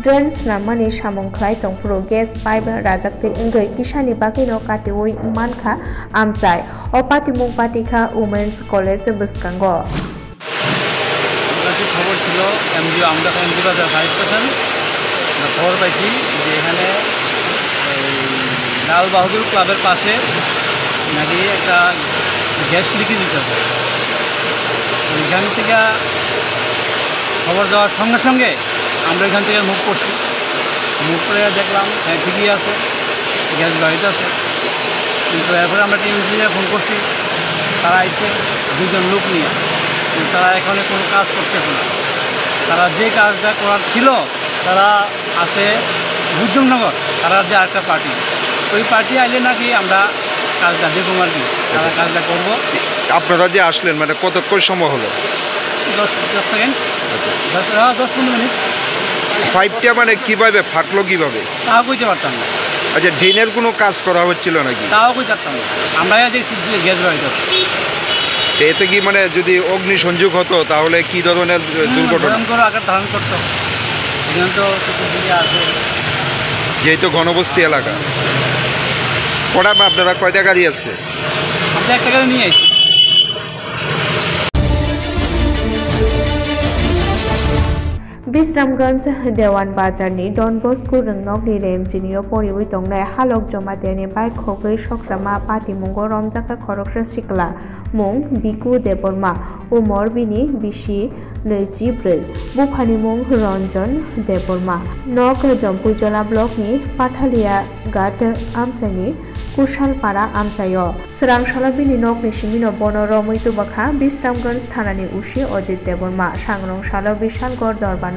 Drain स्नामनि सामंख्लाय तंफुरु guess pipe राजाकते इंगै किसानि बाकिनो काटिवै मानखा आमचाय ओ पाटिमुं पाटिखा women's college बसकांगो খবর ছিল এমজিও আমরা এমজি বাজার ফায়ার স্টেশন খবর পাইছি যে এখানে লাল বাহাদুর ক্লাবের পাশে নাকি একটা গ্যাস লিকেজ হচ্ছে। এখান থেকে খবর দেওয়ার সঙ্গে সঙ্গে আমরা এখান থেকে মুভ করছি, মুভ করে দেখলাম হ্যাঁ ঠিকই আছে, গ্যাস বাড়িতে আছে। কিন্তু এরপরে আমরা টিএমসিতে ফোন করছি, তারা আইছে দুজন লোক নিয়ে, কিন্তু তারা এখানে কোনো কাজ করতেছে না। তারা যে কাজটা করার ছিল তারা আছে বুদ্ধনগর, তারা যে আরেকটা পার্টি, ওই পার্টি আইলে নাকি আমরা কাজটা দেখব আর কি, তারা কাজটা করবো। আপনারা যে আসলেন মানে কতক্ষণ সময় হলো? 10 সেকেন্ড, 10-15 মিনিট। পাইপটা মানে কিভাবে ফাটলো কিভাবে তাও কইতে পারতাম না। আচ্ছা, ড্রেনের কোনো কাজ করা হচ্ছিল নাকি? তাও কইতে পারতাম না, আমরা দেখছি গ্যাস বাড়িতে। এতে কি মানে যদি অগ্নি সংযোগ হতো তাহলে কি ধরনের দুর্ঘটনা আকার ধারণ করতো? এখানে তো আছে যেহেতু ঘনবস্তি এলাকা। কটা আপনারা কয়টা গাড়ি আছে? আমরা একটা গাড়ি নিয়ে আসছি। Bisramganj Dewan Bajarni Don Bosco Rungnaukni Remjinio Poriwi Tongnai Halok Jomateni Bai Khogoi Soksama Patimungo Romjaka Khoroksa Sikla Mung Biku Deborma Umor Bini Bishi Nejibril Bukhani Mung Ranjan Deborma Nok Jompujola Block ni Pathalia Gat Amchani Kushalpara Amchayo Srangshala Bini Nok Nishimino Bonoro Muitubakha Bisramganj Thanani Ushi Ojit Deborma Sangrongshalo Bishalgor Dorban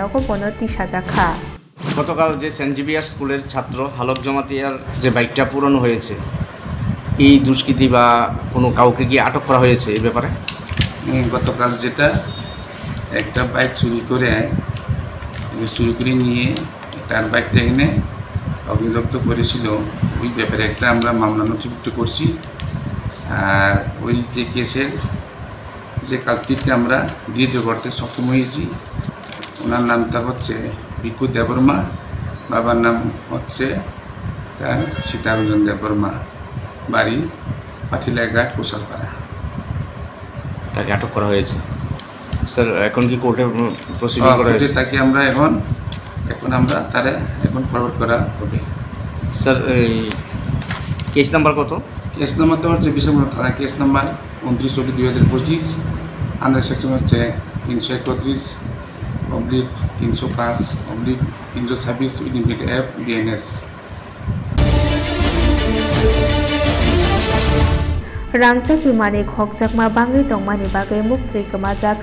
গতকাল যে Saint Xavier স্কুলের ছাত্র Hulk জমাতিয়ার যে বাইকটা পুরানো হয়েছে, এই দুষ্কৃতী বা কোনো কাউকে কি আটক করা হয়েছে এই ব্যাপারে? গতকাল যেটা একটা বাইক চুরি করে নিয়ে তার বাইকটা এনে অগ্নিদগ্ধ করেছিল, ওই ব্যাপারে একটা আমরা মামলা নথিভুক্ত করছি। আর ওই যে কেসের যে কালপিটকে আমরা দৃঢ় করতে সক্ষম হয়েছি। ওনার নামটা হচ্ছে বিকু দেববর্মা, বাবার নাম হচ্ছে তার সীতারঞ্জন দেববর্মা, বাড়ি পাঠিলাঘাট কুশালপাড়া। তাকে আটক করা হয়েছে স্যার। এখন কি কোর্টে প্রসিডিং করা হয়েছে? তাকে আমরা এখন আমরা তারা এখন ফরওয়ার্ড করা হবে। স্যার এই কেস নাম্বার কত? কেস নাম্বারটা হচ্ছে বিশাল থানা কেস নাম্বার 29/2025, আন্ডার সেকশন হচ্ছে 331/305/326 within app BNS. Rangchak Mani Khokjakma Bangi Tongmani Bagai Mukti Kamajak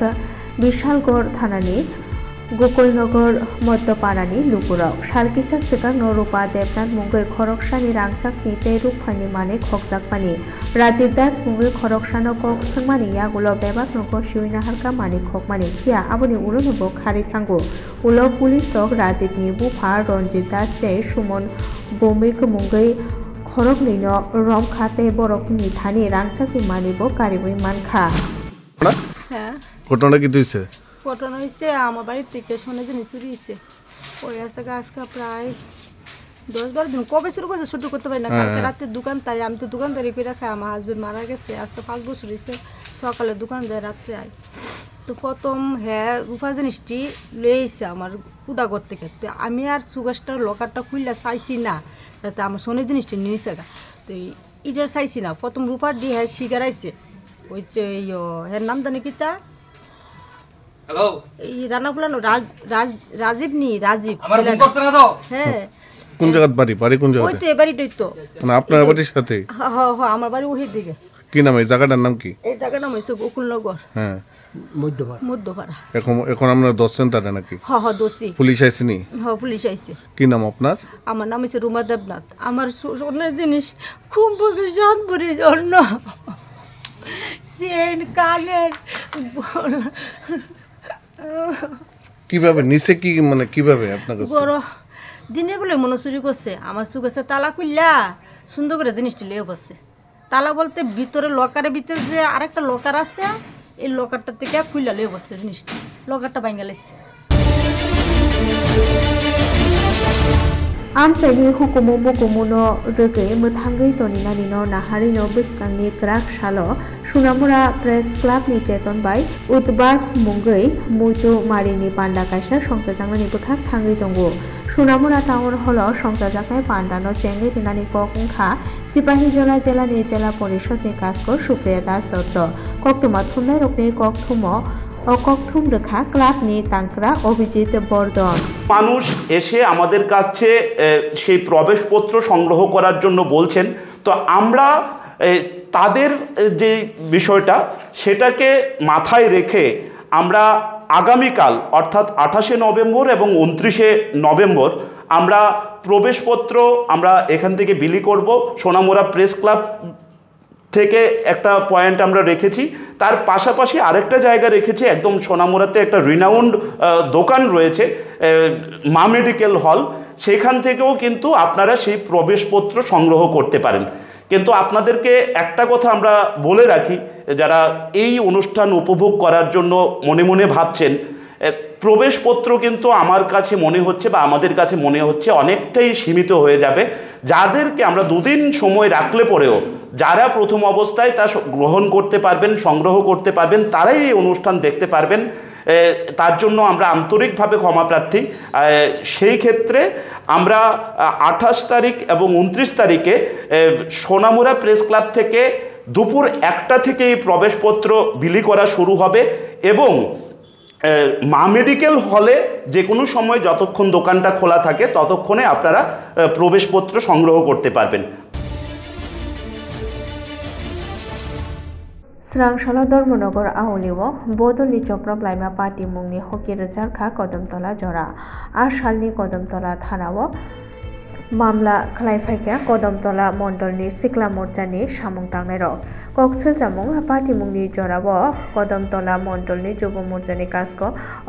Bishalgor Thanani Gokulnagar Motoparani Lupurok Shalkisa Sikang Norupa Devnath Mungai Khoroksani Rangchak Nite Rupani Mani Khokjakmani Rajiv Das Mungai Khoroksano Kok Sangmani Yagulo Bebak Noko Shiwina Harka Mani Khokmani Kia Abuni Ulonobo Khari Thangu Ulo Police Tok Rajiv Ni Bupa Ronjit Das Jai Sumon Bomik Mungai খরক নিন রম খাতে বরকনি Thani রাংচাকি মানিব কারিবই মানখা। হ্যাঁ, ঘটনা কি হইছে? ঘটনা হইছে আমার বাড়ির থেকে শুনে যে চুরি হইছে। ওই আছে আজকে প্রায় 10-12 দিন। কবে শুরু করছে শুরু করতে পারি না, কালকে রাতে দোকান, তাই আমি তো দোকানদারি করে রাখি। আমার হাজবেন্ড মারা গেছে আজকে 5 বছর হয়েছে। সকালে দোকান যায়, রাত্রে আয়। তো প্রথম হ্যাঁ রূপা জিনিসটি লইছে আমার কুড়াঘর থেকে। তো আমি আর সুগাসটার লকারটা খুললে চাইছি না, যাতে আমার সোনের জিনিসটা নিয়েছে গা। তো এটার চাইছি না। প্রথম রূপার দিয়ে হ্যাঁ শিকার আইছে। ওই যে হ্যাঁ নাম জানি কিতা, এই রান্না ফুলানো রাজীব নি রাজীব। হ্যাঁ, কোন জায়গার বাড়ি? বাড়ি কোন জায়গা? ওই তো এবারই তো মানে আপনার বাড়ির সাথে? হ্যাঁ হ্যাঁ, আমার বাড়ি ওই দিকে। কি নাম এই জায়গাটার নাম কি? এই জায়গার নাম হচ্ছে গোকুলনগর। হ্যাঁ, মধ্যপাড়া। এখন আমরা দোষেন তারা নাকি? হ্যাঁ হ্যাঁ, দোষী। পুলিশ আইসিনি? হ্যাঁ, পুলিশ আইছে। কি নাম আপনার? আমার নাম হচ্ছে রুমা দেবনাথ। আমার সোনার জিনিস খুব শান্তপুরের জন্য সেন কানের কিভাবে নিচে কি মানে কিভাবে আপনার কাছে? বড় দিনে বলে মনে চুরি করছে। আমার সুগাছে তালা খুললা সুন্দর করে জিনিসটি লিয়ে বসছে। তালা বলতে ভিতরে লকারের ভিতরে যে আরেকটা লকার আছে, এই লকারটা থেকে খুললা লিয়ে বসছে জিনিসটা। লকারটা ভাঙা লাইছে। Amchani hukumu mukumuno rege muthangui toninani no nahari no biskangni krak shalo Sunamura Press Club ni cheton bai Utbas mungui muitu marini panda kaisa songchajaknani bwkhak thangui tongo Sunamura Town holo songchajaknai panda no chengui tinani kokungkha Sipahijala jela ni jela porishod ni kaskor Supriya Das Dotto koktuma thumnai rokni kokthumo অকথুম রেখা club নিয়ে তাঙ্করা অভিজিৎ বর্ধন মানুষ এসে আমাদের কাছে সেই প্রবেশপত্র সংগ্রহ করার জন্য বলছেন তো আমরা তাদের যে বিষয়টা সেটাকে মাথায় রেখে আমরা আগামীকাল অর্থাৎ 28 নভেম্বর এবং 29 নভেম্বর আমরা প্রবেশপত্র আমরা এখান থেকে বিলি করব সোনামুড়া প্রেস ক্লাব থেকে একটা পয়েন্ট আমরা রেখেছি তার পাশাপাশি আরেকটা জায়গা রেখেছি একদম সোনামুড়াতে একটা রিনাউন্ড দোকান রয়েছে মা মেডিকেল হল সেখান থেকেও কিন্তু আপনারা সেই প্রবেশপত্র সংগ্রহ করতে পারেন কিন্তু আপনাদেরকে একটা কথা আমরা বলে রাখি যারা এই অনুষ্ঠান উপভোগ করার জন্য মনে মনে ভাবছেন প্রবেশপত্র কিন্তু আমার কাছে মনে হচ্ছে বা আমাদের কাছে মনে হচ্ছে অনেকটাই সীমিত হয়ে যাবে যাদেরকে আমরা দুদিন সময় রাখলে পরেও যারা প্রথম অবস্থায় তা গ্রহণ করতে পারবেন সংগ্রহ করতে পারবেন তারাই এই অনুষ্ঠান দেখতে পারবেন তার জন্য আমরা আন্তরিকভাবে ক্ষমা প্রার্থী সেই ক্ষেত্রে আমরা 28 তারিখ এবং 29 তারিখে সোনামুড়া প্রেস ক্লাব থেকে দুপুর 1টা থেকেই প্রবেশপত্র বিলি করা শুরু হবে এবং মা মেডিকেল হলে যে কোনো সময় যতক্ষণ দোকানটা খোলা থাকে ততক্ষণে আপনারা প্রবেশপত্র সংগ্রহ করতে পারবেন Srangshala Dharmanagar Auliwo Bodolni Chopram Laima Party Mungni Hoki Rejarkha Kodamtola Jora Ashalni Kodamtola Thanao মামলা খালাইফাইকা কদমতলা মন্ডলনি সিকলা মোর্চানি সামুং তাংনাইরক কক্সেল জামুং পাটিমুংনি জরাব কদমতলা মন্ডলনি যুব মোর্চানি কাজক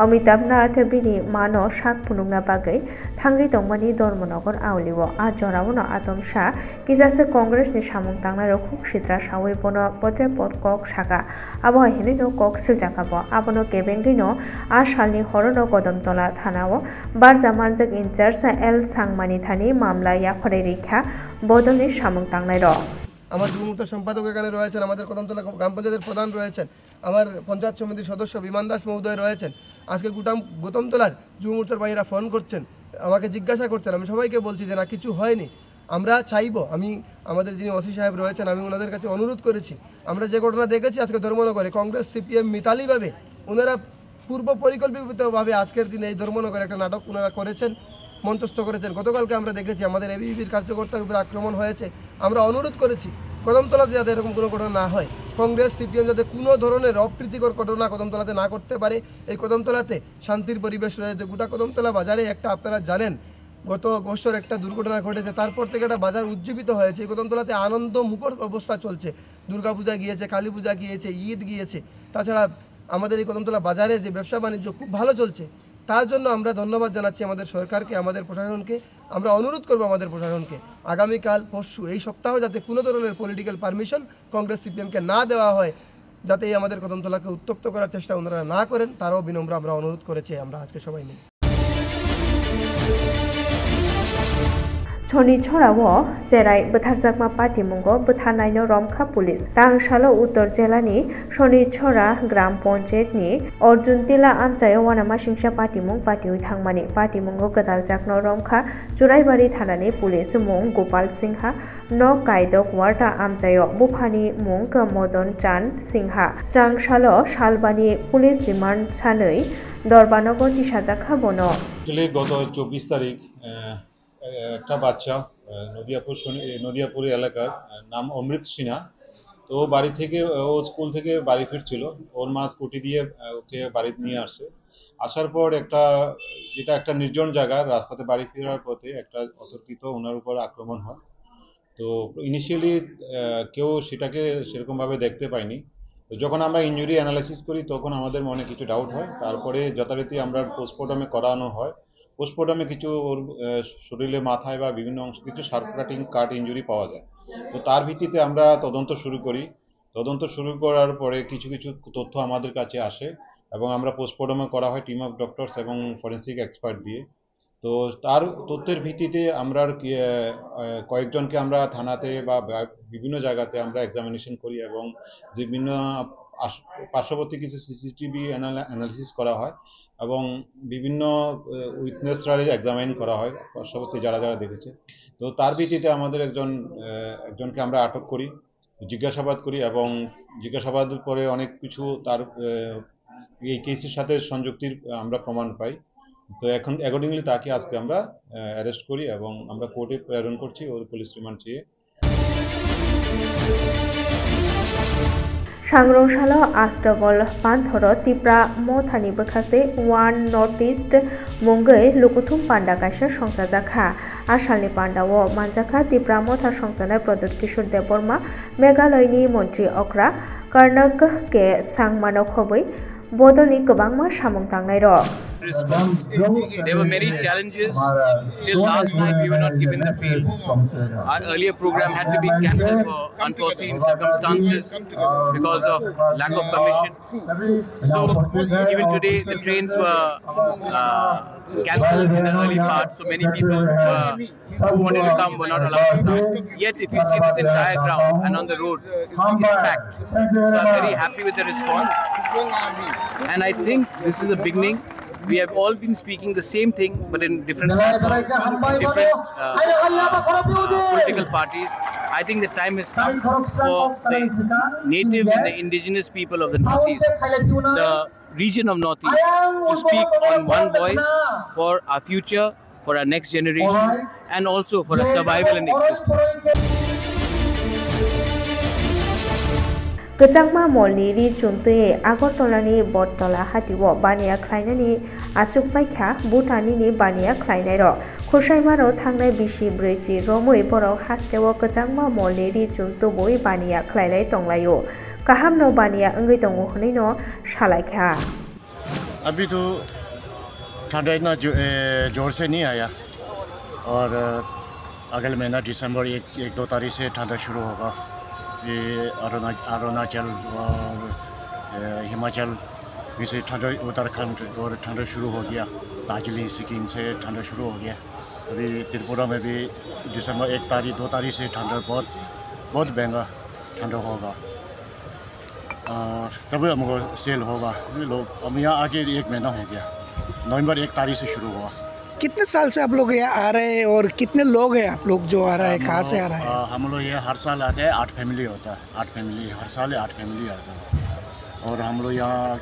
অমিতাভ নাথ বিনি মানো সাক ফুনুংনা বাগৈ থাঙ্গি দংমানি ধর্মনগর আউলিও আ জরাবনো আতমসা কিজাসে কংগ্রেসনি সামুং তাংনাইরক হুক সিদ্রা সাউই বনো পত্রে পদ কক সাকা আবহ হিনিনো কক্সেল জাকাব আবনো কেবেঙ্গিনো আ সালনি হরনো কদমতলা থানাও বারজা মানজাক ইনচার্জ এল সাংমানি থানি মামলা ইয়াফরে রেখা বদলে সামুং তাংনাইর আমার যুবমোর্চার সম্পাদক এখানে রয়েছেন আমাদের কদমতলা গ্রাম পঞ্চায়েতের প্রধান রয়েছেন আমার পঞ্চায়েত সমিতির সদস্য বিমান দাস মহোদয় রয়েছেন আজকে গৌতমতলার যুবমোর্চার ভাইয়েরা ফোন করছেন আমাকে জিজ্ঞাসা করছেন আমি সবাইকে বলছি যে না কিছু হয়নি আমরা চাইবো আমি আমাদের যিনি ওসি সাহেব রয়েছেন আমি ওনাদের কাছে অনুরোধ করেছি আমরা যে ঘটনা দেখেছি আজকে ধর্মনগরে কংগ্রেস সিপিএম মিতালিভাবে ওনারা পূর্ব পরিকল্পিতভাবে আজকের দিনে এই ধর্মনগরে একটা নাটক ওনারা করেছেন মঞ্চস্থ করেছেন গতকালকে আমরা দেখেছি আমাদের এবিভির কার্যকর্তার উপর আক্রমণ হয়েছে আমরা অনুরোধ করেছি কদমতলাতে যাতে এরকম কোনো ঘটনা না হয় কংগ্রেস সিপিএম যাতে কোনো ধরনের অপ্রীতিকর ঘটনা কদমতলাতে না করতে পারে এই কদমতলাতে শান্তির পরিবেশ রয়েছে গোটা কদমতলা বাজারে একটা আপনারা জানেন গত বছর একটা দুর্ঘটনা ঘটেছে তারপর থেকে একটা বাজার উজ্জীবিত হয়েছে এই কদমতলাতে আনন্দ মুখর অবস্থা চলছে দুর্গাপূজা গিয়েছে কালী পূজা গিয়েছে ঈদ গিয়েছে তাছাড়া আমাদের এই কদমতলা বাজারে যে ব্যবসা বাণিজ্য খুব ভালো চলছে তার জন্য আমরা ধন্যবাদ জানাচ্ছি আমাদের সরকারকে আমাদের প্রশাসনকে আমরা অনুরোধ করব আমাদের প্রশাসনকে আগামীকাল পরশু এই সপ্তাহ যাতে কোনো ধরনের পলিটিক্যাল পারমিশন কংগ্রেস সিপিএমকে না দেওয়া হয় যাতে এই আমাদের কদমতলাকে উত্তপ্ত করার চেষ্টা ওনারা না করেন তারও বিনম্র আমরা অনুরোধ করেছি আমরা আজকে সবাই মিলে Choni Chorawo, Jerai, Butharjakma Party Mungo, Buthanaino Romkha Police, Tangshalo Uttor Jelani, Choni Chora, Gram Ponjet ni, Orjun Tila Amchayo Wanama Shingsha Party Mung, Party Thangmani, Party Mungo Gadaljakno Romkha, Juraibari Thanani, Police Mung, Gopal Singha, No Kaidok Warta Amchayo, Bufani Mung, Modon Chan Singha, Strangshalo, Shalbani, Police Remand Chanui, Dorbanogo Tishajakha Bono. গত 24 তারিখ একটা বাচ্চা নদিয়াপুর এলাকার নাম অমৃত সিনহা তো বাড়ি থেকে ও school থেকে বাড়ি ফিরছিল ওর মা স্কুটি দিয়ে ওকে বাড়ি নিয়ে আসে আসার পর একটা নির্জন জায়গা রাস্তাতে বাড়ি ফেরার পথে একটা অতর্কিত ওনার উপর আক্রমণ হয় তো ইনিশিয়ালি কেউ সেটাকে সেরকমভাবে দেখতে পায়নি তো যখন আমরা ইনজুরি অ্যানালাইসিস করি তখন আমাদের মনে কিছু ডাউট হয় তারপরে যথারীতি আমরা পোস্টমর্টমে করানো হয় পোস্টমর্টমে কিছু ওর শরীরে মাথায় বা বিভিন্ন অংশ কিছু শার্প কাট ইনজুরি পাওয়া যায় তো তার ভিত্তিতে আমরা তদন্ত শুরু করি তদন্ত শুরু করার পরে কিছু তথ্য আমাদের কাছে আসে এবং আমরা পোস্টমর্টমে করা হয় টিম অফ ডক্টরস এবং ফরেন্সিক এক্সপার্ট দিয়ে তো তার তথ্যের ভিত্তিতে আমরা কয়েকজনকে আমরা থানাতে বা বিভিন্ন জায়গাতে আমরা এক্সামিনেশন করি এবং বিভিন্ন পার্শ্ববর্তী কিছু সিসিটিভি অ্যানালিসিস করা হয় এবং বিভিন্ন উইটনেসরা এক্সামাইন করা হয় পার্শ্ববর্তী যারা যারা দেখেছে। তো তার ভিত্তিতে আমাদের একজনকে আমরা আটক করি, জিজ্ঞাসাবাদ করি এবং জিজ্ঞাসাবাদের পরে অনেক কিছু তার এই কেসের সাথে সংযুক্তির আমরা প্রমাণ পাই। তো এখন অ্যাকর্ডিংলি তাকে আজকে আমরা অ্যারেস্ট করি এবং আমরা কোর্টে প্রেরণ করছি ওর পুলিশ রিমান্ড চেয়ে। सांग्रंशाल आस्टबल पान्थर तिप्रा मथानि बखासे वान नर्थ ईस्ट मुंगै लुकुथुम पांडा काइसा संसाजाखा आसालनि पांडाओ मानजाखा तिप्रा मथा संसानाय प्रदोत किशोर देबबर्मा मेघालयनि मन्त्री अक्रा कर्नाक के सांगमानो खबै बदलनि गोबांमा सामुं थांनाय र response. There were many challenges. Till last night, we were not given the field. Our earlier program had to be cancelled for unforeseen circumstances because of lack of permission. So even today, the trains were cancelled in the early part. So many people who wanted to come were not allowed to come. Yet, if you see this entire ground and on the road, it's packed. So I'm very happy with the response. And I think this is a beginning. We have all been speaking the same thing, but in different platforms, different political parties. I think the time has come for the native and the indigenous people of the Northeast, the region of Northeast, to speak on one voice for our future, for our next generation, and also for our survival and existence. गोजांमा मलनि रिचुनतुये आगरतलानि Battala हातिओ बानिया ख्लायनायनि आचुकबायखा भुटाननि बानिया ख्लायनाय र खुसाइमानो थांनाय 24 रमै बरक हास्टेओ गोजांमा मलनि रिचुनतुबोय बानिया ख्लायनाय तंलायो काहामनो बानिया अंगै दंगो हनैनो सालायखा। अभी तो ठंडा इतना जोर से नहीं आया और अगले महीना दिसंबर 1-2 तारीख से ठंडा शुरू होगा। ये अरुणाचल और हिमाचल में से ठंडा, उत्तराखंड और ठंडा शुरू हो गया, दार्जिलिंग सिक्किम से ठंडा शुरू हो गया। अभी त्रिपुरा में भी दिसंबर 1 तारीख 2 तारीख से ठंडा बहुत महंगा ठंडा होगा और तभी हमको सेल होगा। लोग अब यहाँ आके 1 महीना हो गया, नवंबर 1 तारीख से शुरू हुआ। कितने साल से आप लोग यहाँ आ रहे हैं और कितने लोग हैं आप लोग जो आ रहे हैं, कहाँ से आ रहे हैं? हम लोग ये हर साल आते हैं, 8 फैमिली होता है, 8 फैमिली हर साल 8 फैमिली आता है और हम लोग यहाँ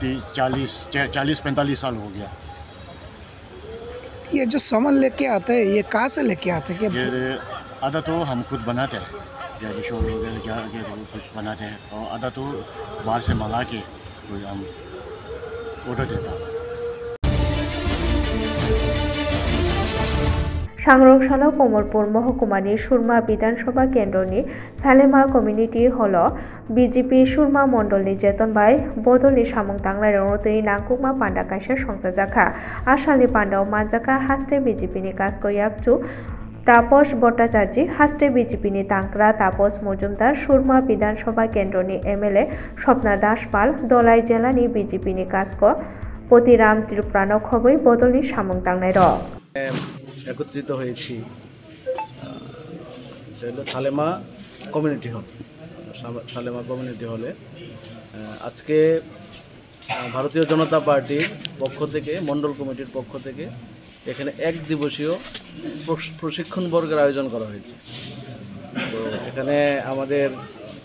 40-45 साल हो गया। ये जो सामान लेके आते हैं ये कहाँ से लेके आते हैं? ये आधा तो हम खुद बनाते हैं, जैसे शो वगैरह कुछ बनाते हैं और आधा तो बाहर से मंगा के हम ऑर्डर देता है। सांग्रंशाल कमलपुर महकुमानि सुरमा विधानसभा केन्द्रनि सालेमा कम्युनिटी हल बीजेपी सुरमा मंडलनि जेतन बाय बदलनि सामुं तांनाय रंगतुई नांगुमा पांडा काइसा संसाजाखा आसालनि पांडाव मानजाखा हास्टे बीजेपीनि कास्को याकचु तापस भट्टाचार्य हास्टे बीजेपीनि तांक्रा तापस मजुमदार सुरमा विधानसभा केन्द्रनि एमएलए स्वप्ना दासपाल दलाई जिल्लानि बीजेपीनि कास्को पतिराम त्रिपुरानो खबै बदलनि सामुं तांनाय र একত্রিত হয়েছি Salema community hall. Salema community হলে আজকে ভারতীয় জনতা পার্টির পক্ষ থেকে, মণ্ডল কমিটির পক্ষ থেকে এখানে 1 দিবসীয় প্রশিক্ষণ বর্গের আয়োজন করা হয়েছে। তো এখানে আমাদের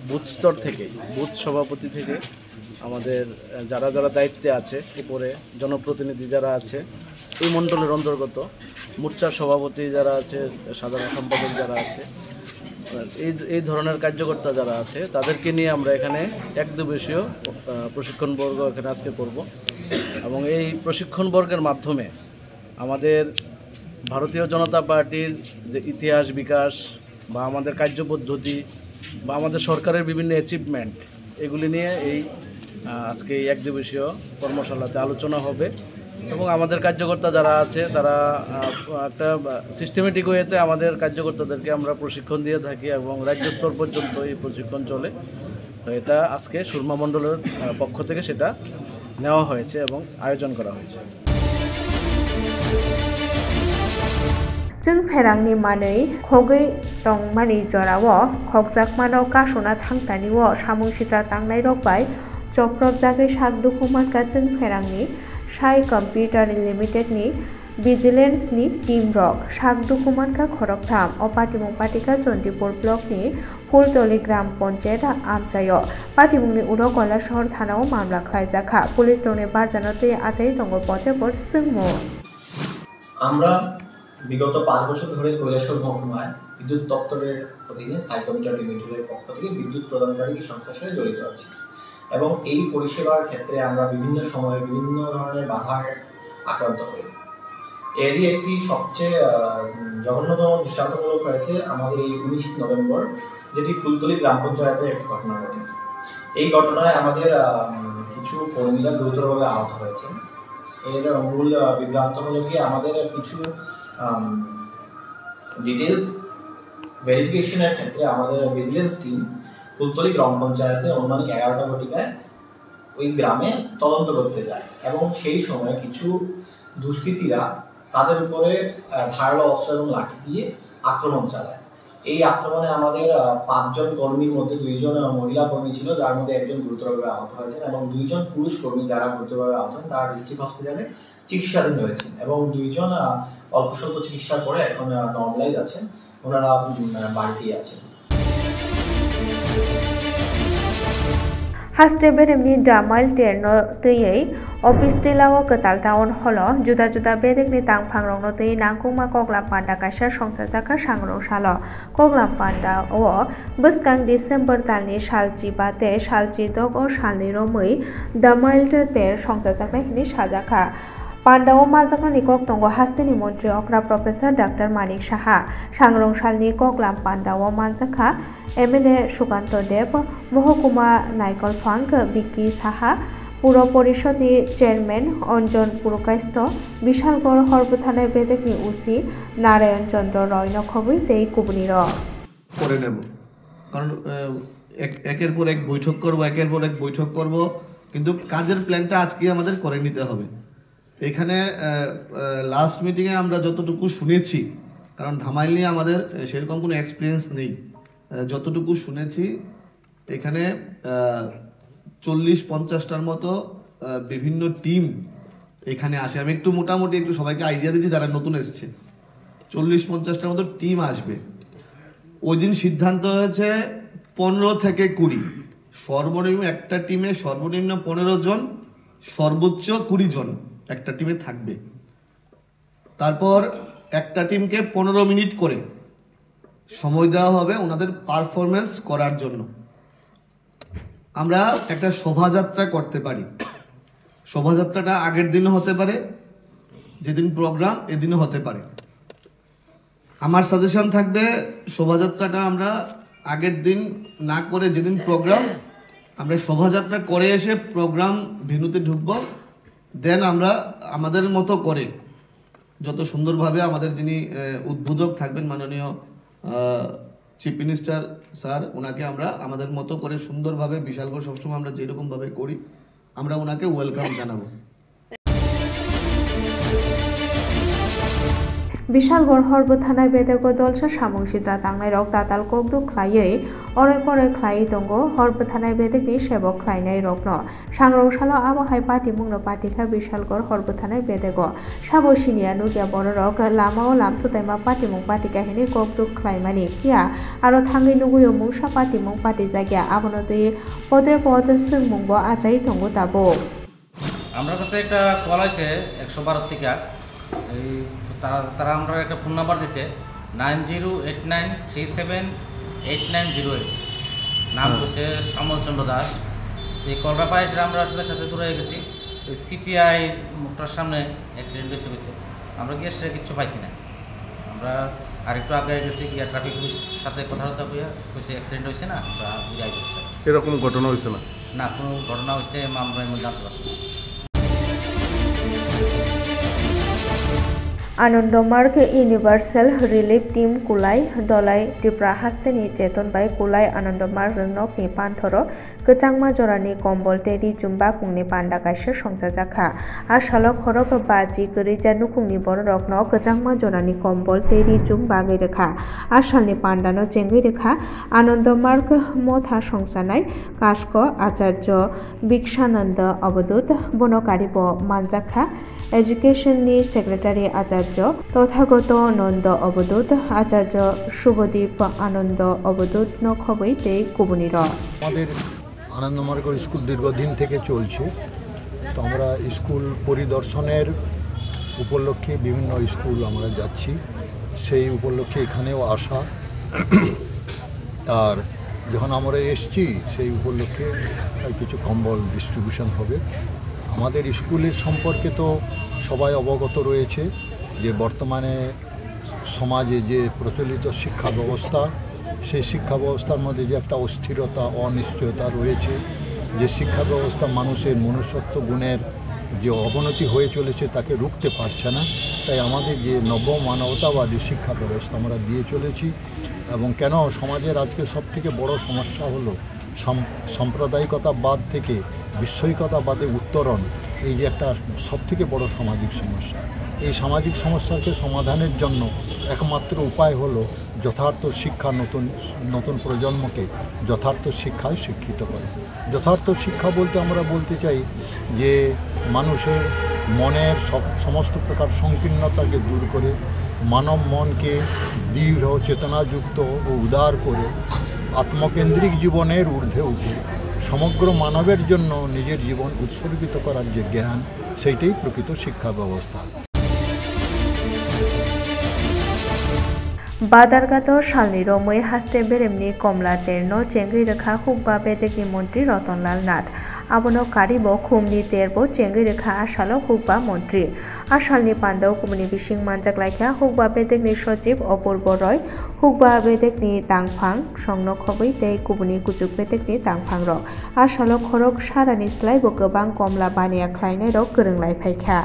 বুথ স্তর থেকে, বুথ সভাপতি থেকে আমাদের যারা যারা দায়িত্বে আছে, উপরে জনপ্রতিনিধি যারা আছে এই মণ্ডলের অন্তর্গত, মোর্চার সভাপতি যারা আছে, সাধারণ সম্পাদক যারা আছে, এই ধরনের কার্যকর্তা যারা আছে তাদেরকে নিয়ে আমরা এখানে 1 দিবসীয় প্রশিক্ষণ বর্গ এখানে আজকে করব এবং এই প্রশিক্ষণ বর্গের মাধ্যমে আমাদের ভারতীয় জনতা পার্টির যে ইতিহাস, বিকাশ বা আমাদের কার্যপদ্ধতি বা আমাদের সরকারের বিভিন্ন অ্যাচিভমেন্ট এগুলি নিয়ে এই আজকে এই 1 দিবসীয় কর্মশালাতে আলোচনা হবে এবং আমাদের কার্যকর্তা যারা আছে তারা একটা সিস্টেমেটিক ওয়েতে আমাদের কার্যকর্তাদেরকে আমরা প্রশিক্ষণ দিয়ে থাকি এবং রাজ্য স্তর পর্যন্ত এই প্রশিক্ষণ চলে। তো এটা আজকে সুরমা মণ্ডলের পক্ষ থেকে সেটা নেওয়া হয়েছে এবং আয়োজন করা হয়েছে। जों फेरांनि मानै खगै तंमानि जराओ खगजाकमानाव कासना थांतानिओ सामुं सित्रा तांनाय रकबाय चक्रब जागै सागदुकुमानका जों फेरांनि साइ कम्पिउटार लिमिटेडनि विजिलेंसनि टीम रक सागदुकुमानका खरकथाम ओ पाटिमुं पाटिका चंडीपुर ब्लकनि फुलतली ग्राम पंचायत आमचायो पाटिमुंनि उनाव गलाशहर थानाव मामला खालायजाखा पुलिस दंनि बारजानो तै आजाई दंग पथे पथ सोंमु আমরা বিগত 5 বছর ধরে কৈলাসহর মহকুমায় বিদ্যুৎ দপ্তরের অধীনে সাই কম্পিউটার লিমিটেডের পক্ষ থেকে বিদ্যুৎ প্রদানকারী সংস্থার সাথে জড়িত আছি এবং এই পরিষেবার ক্ষেত্রে আমরা বিভিন্ন সময়ে বিভিন্ন ধরনের বাধার আক্রান্ত হই। এরই একটি সবচেয়ে জঘন্যতম দৃষ্টান্তমূলক হয়েছে আমাদের এই 19 নভেম্বর, যেটি ফুলতলি গ্রাম পঞ্চায়েতে একটি ঘটনা ঘটে। এই ঘটনায় আমাদের কিছু কর্মীরা গুরুতরভাবে আহত হয়েছে। এর মূল বিভ্রান্ত হলো কি আমাদের কিছু ডিটেলস ভেরিফিকেশনের ক্ষেত্রে আমাদের ভিজিলেন্স টিম ফুলতলি গ্রাম পঞ্চায়েতে অনুমানিক 11টা ঘটিকায় ওই গ্রামে তদন্ত করতে যায় এবং সেই সময় কিছু দুষ্কৃতীরা তাদের উপরে ধারালো অস্ত্র এবং লাঠি দিয়ে আক্রমণ চালায়। এই আক্রমণে আমাদের 5 জন কর্মীর মধ্যে 2 জন মহিলা কর্মী ছিল, যার মধ্যে একজন গুরুতরভাবে আহত হয়েছেন এবং 2 জন পুরুষ কর্মী যারা গুরুতরভাবে আহত হন তারা ডিস্ট্রিক্ট হসপিটালে চিকিৎসাধীন রয়েছেন এবং 2 জন অল্প স্বল্প চিকিৎসার পরে এখন নর্মালাইজ আছেন, ওনারা বাড়িতেই আছেন। हास्टे बेरेमनि दामाइल टेरनो तैयै अफिस टेलाओ कताल टाउन हलो जुदा जुदा बेरेकनि तांफांरंनो तैयै नांगौमा कगलाम पान्डा काइसा संसार जाखा सांग्रं सालो कगलाम पान्डा ओ बसकां डिसेम्बर तालनि सालचि बाते सालचि दग ओ सालनि रमै दामाइल टेर संसार जाखनायनि साजाखा पान्डाओ मालजाकनानि कक दंग हास्टेनि मन्त्री अक्रा प्रफेसर डाक्टर मानिक साहा सांग्रं सालनि कगलाम पान्डाओ मालजाखा एमएलए सुकान्त देव महकुमा नायकल फांक बिक्की साहा पुर परिषदनि चेयरमैन अंजन पुरकायस्थ विशालगढ़ हरबथानाय बेदेकनि उसी नारायण चंद्र रय नखबै तै कुबनि করে নেব, কারণ একের পর এক বৈঠক করব কিন্তু কাজের প্ল্যানটা আজকে আমাদের করে নিতে হবে। এখানে লাস্ট মিটিংয়ে আমরা যতটুকু শুনেছি, কারণ ধামাইল নিয়ে আমাদের সেরকম কোনো এক্সপিরিয়েন্স নেই, যতটুকু শুনেছি এখানে 40-50টার মতো বিভিন্ন টিম এখানে আসে। আমি একটু মোটামুটি একটু সবাইকে আইডিয়া দিচ্ছি যারা নতুন এসছে, 40-50টার মতো টিম আসবে। ওই দিন সিদ্ধান্ত হয়েছে 15 থেকে 20, সর্বনিম্ন একটা টিমে সর্বনিম্ন 15 জন, সর্বোচ্চ 20 জন একটা টিমে থাকবে। তারপর একটা টিমকে 15 মিনিট করে সময় দেওয়া হবে ওনাদের পারফরমেন্স করার জন্য। আমরা একটা শোভাযাত্রা করতে পারি, শোভাযাত্রাটা আগের দিনও হতে পারে, যেদিন প্রোগ্রাম এদিনও হতে পারে। আমার সাজেশন থাকবে শোভাযাত্রাটা আমরা আগের দিন না করে যেদিন প্রোগ্রাম আমরা শোভাযাত্রা করে এসে প্রোগ্রাম ভেন্যুতে ঢুকবো, দেন আমরা আমাদের মতো করে যত সুন্দরভাবে আমাদের যিনি উদ্বোধক থাকবেন মাননীয় চিফ মিনিস্টার স্যার, ওনাকে আমরা আমাদের মতো করে সুন্দরভাবে বিশালগড় সবসময় আমরা যেরকমভাবে করি আমরা ওনাকে ওয়েলকাম জানাবো। বিশালগড় হরবথানাय बेदेगो दलसा सामुं सिद्रा तांनाय रक दाताल कगदु ख्लायै अराय पराय ख्लायै दंग हरबथानाय बेदेगनि सेबक ख्लायनाय रकनो सांग्रं सालो आबहाय पार्टी मुंनो पार्टीखा बिशालगड़ हरबथानाय बेदेगो साबो सिनिया नुगिया बर रक लामाओ लामथुतायमा पार्टी मुं पार्टीका हिनि कगदु ख्लायमानि किया आरो थांगै नुगुयो मुंसा पार्टी मुं पार्टी जायगा आबनो दै पदे पद सोंमुंबो आजाय दंग दाबो আমার কাছে একটা কল আছে 112 থেকে তারা আমরা একটা ফোন নাম্বার দিছে 9089378908 নাম হচ্ছে শ্যামলচন্দ্র দাস। এই কলটা পাই সেটা আমরা সাথে সাথে দূরে গেছি, ওই সিটিআই মুখটার সামনে অ্যাক্সিডেন্ট হয়েছে আমরা গিয়ে সেটা কিচ্ছু পাইছি না। আমরা আরেকটু আগে গেছি গিয়ে ট্রাফিক পুলিশের সাথে কথাবার্তা হয়েছে অ্যাক্সিডেন্ট হয়েছে না, আমরা যাই করছি। এরকম ঘটনা হয়েছে না? না, কোনো ঘটনা হয়েছে আমরা জানতে পারছি না। आनंदमार्ग यूनिवर्सल रिलीफ टीम कुलाई दलाई त्रिपुरा हास्तेनि चेतन बाय कुलाई आनंदमार्ग नकनि पान्थरो गोजांमा जरानि कम्बल तेरि जुम्बा कुंनि पान्डा गाइसर संजाजाखा आसालो खरक बाजि गरिजा नुकुंनि बररकनो गोजांमा जरानि कम्बल तेरि जुम्बा गैरेखा आसालनि पान्डानो चेंगैरेखा आनंदमार्ग मथा संसानाय कास्क आचार्य भिक्षानंद अवधूत बनकारिब मानजाखा एजुकेशननि सेक्रेटारि आचार्य तथागत नंद अवधूत आचार्य शुभदीप आनंद अवधूत नखबै ते कुबुनिर আমাদের আনন্দমার্গ স্কুল দীর্ঘদিন থেকে চলছে তো আমরা স্কুল পরিদর্শনের উপলক্ষে বিভিন্ন স্কুল আমরা যাচ্ছি সেই উপলক্ষে এখানেও আসা আর যখন আমরা এসেছি সেই উপলক্ষে কিছু কম্বল ডিস্ট্রিবিউশন হবে আমাদের স্কুলের সম্পর্কে তো সবাই অবগত রয়েছে যে বর্তমানে সমাজে যে প্রচলিত শিক্ষা ব্যবস্থা সেই শিক্ষা ব্যবস্থার মধ্যে যে একটা অস্থিরতা অনিশ্চয়তা রয়েছে যে শিক্ষা ব্যবস্থা মানুষের মনুষ্যত্ব গুণের যে অবনতি হয়ে চলেছে তাকে রুখতে পারছে না তাই আমাদের যে নব মানবতাবাদী শিক্ষা ব্যবস্থা আমরা দিয়ে চলেছি এবং কেন সমাজের আজকে সবথেকে বড় সমস্যা হলো সাম্প্রদায়িকতাবাদ থেকে বিস্ময়িকতাবাদে উত্তরণ এই যে একটা সবথেকে বড় সামাজিক সমস্যা এই সামাজিক সমস্যাকে সমাধানের জন্য একমাত্র উপায় হলো যথার্থ শিক্ষা নতুন প্রজন্মকে যথার্থ শিক্ষায় শিক্ষিত করে যথার্থ শিক্ষা বলতে আমরা বলতে চাই যে মানুষের মনের সমস্ত প্রকার সংকীর্ণতাকে দূর করে মানব মনকে দৃঢ় চেতনাযুক্ত ও উদার করে আত্মকেন্দ্রিক জীবনের ঊর্ধ্বে উঠে সমগ্র মানবের জন্য নিজের জীবন উৎসর্গিত করার যে জ্ঞান সেইটাই প্রকৃত শিক্ষা ব্যবস্থা बादारगात सालनि रमै हास्ते बेरेमनि कमला तेरनो चेंगै रेखा हुब्बा बेदेकनि मन्त्री रतनलाल नाथ आबनो कारिबो खुमनि तेरबो चेंगै रेखा आसालो हुब्बा मन्त्री आसालनि पान्दाव कुमनि बिसिं मानजाक लायखा हुब्बा बेदेकनि सचिव अपूर्व रय हुब्बा बेदेकनि तांफां संनो खबै तै कुबुनि कुजुक बेदेकनि तांफां र आसालो खरक सारानि स्लायबो गोबां कमला बानिया ख्लायनाय र गोरोंलाय फायखा।